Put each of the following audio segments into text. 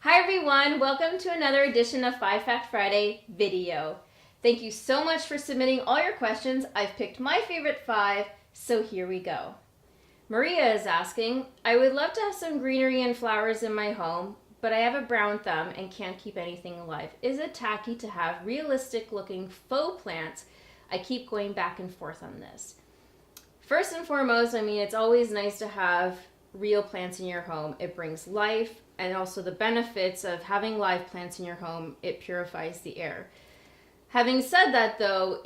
Hi everyone, welcome to another edition of 5 Fact Friday video. Thank you so much for submitting all your questions. I've picked my favorite 5, so here we go. Maria is asking, I would love to have some greenery and flowers in my home, but I have a brown thumb and can't keep anything alive. Is it tacky to have realistic looking faux plants? I keep going back and forth on this. First and foremost, it's always nice to have real plants in your home. It brings life, and also the benefits of having live plants in your home, it purifies the air. Having said that though,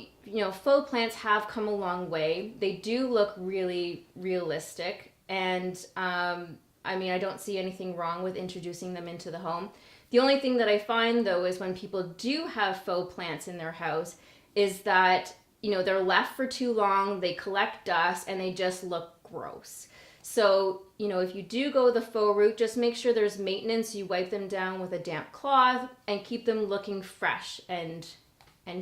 faux plants have come a long way. They do look really realistic, and I don't see anything wrong with introducing them into the home. The only thing that I find though is when people do have faux plants in their house is that they're left for too long, they collect dust, and they just look gross. So, if you do go the faux route, just make sure there's maintenance. You wipe them down with a damp cloth and keep them looking fresh and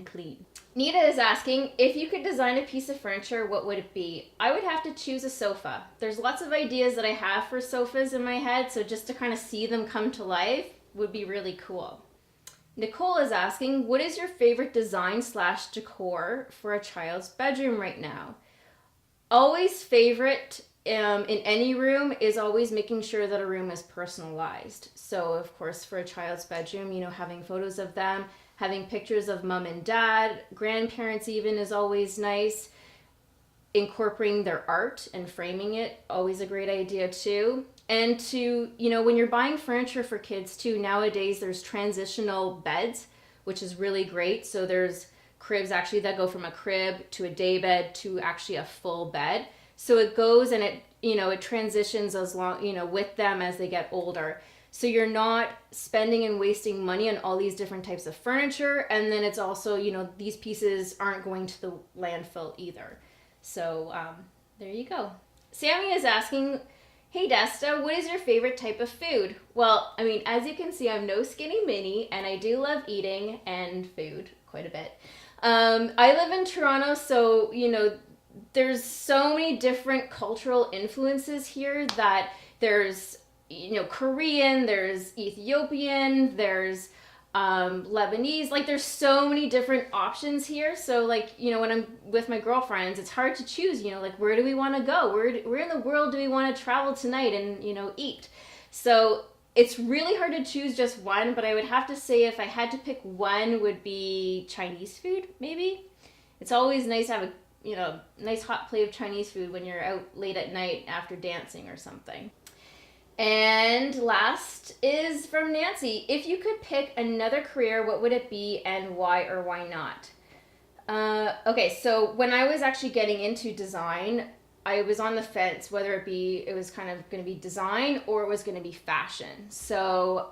clean. Nita is asking, if you could design a piece of furniture, what would it be? I would have to choose a sofa. There's lots of ideas that I have for sofas in my head, so just to kind of see them come to life would be really cool. Nicole is asking, what is your favorite design / decor for a child's bedroom right now? Always favorite in any room is always making sure that a room is personalized. So of course for a child's bedroom, having photos of them, having pictures of mom and dad, grandparents even is always nice. Incorporating their art and framing it, always a great idea too. And to, when you're buying furniture for kids too, nowadays there's transitional beds, which is really great. So there's cribs actually that go from a crib to a day bed to actually a full bed. So it goes and it transitions as long, with them as they get older. So you're not spending and wasting money on all these different types of furniture. And then it's also, these pieces aren't going to the landfill either. So there you go. Sammy is asking, hey Desta, what is your favorite type of food? Well, as you can see, I'm no skinny mini, and I do love eating and food quite a bit. I live in Toronto, so, there's so many different cultural influences here that there's, Korean, there's Ethiopian, there's Lebanese, there's so many different options here. So when I'm with my girlfriends, it's hard to choose, where do we want to go? Where in the world do we want to travel tonight and, eat? So it's really hard to choose just one, but I would have to say if I had to pick one would be Chinese food, maybe. It's always nice to have a nice hot plate of Chinese food when you're out late at night after dancing or something. And last is from Nancy. If you could pick another career, what would it be and why or why not? Okay, so when I was actually getting into design, I was on the fence whether it was kind of going to be design or it was going to be fashion. So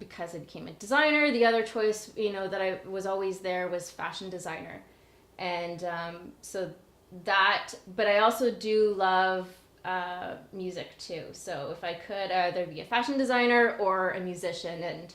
because I became a designer, the other choice, that I was always there was fashion designer. And but I also do love music too. So if I could either be a fashion designer or a musician and,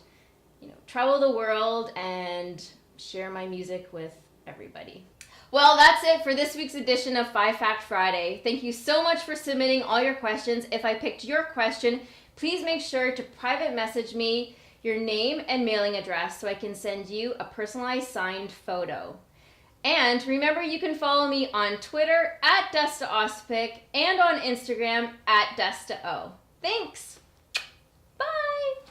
travel the world and share my music with everybody. Well, that's it for this week's edition of 5 Fact Friday. Thank you so much for submitting all your questions. If I picked your question, please make sure to private message me your name and mailing address so I can send you a personalized signed photo. And remember, you can follow me on Twitter at DestaOspic and on Instagram at DestaO. Thanks! Bye!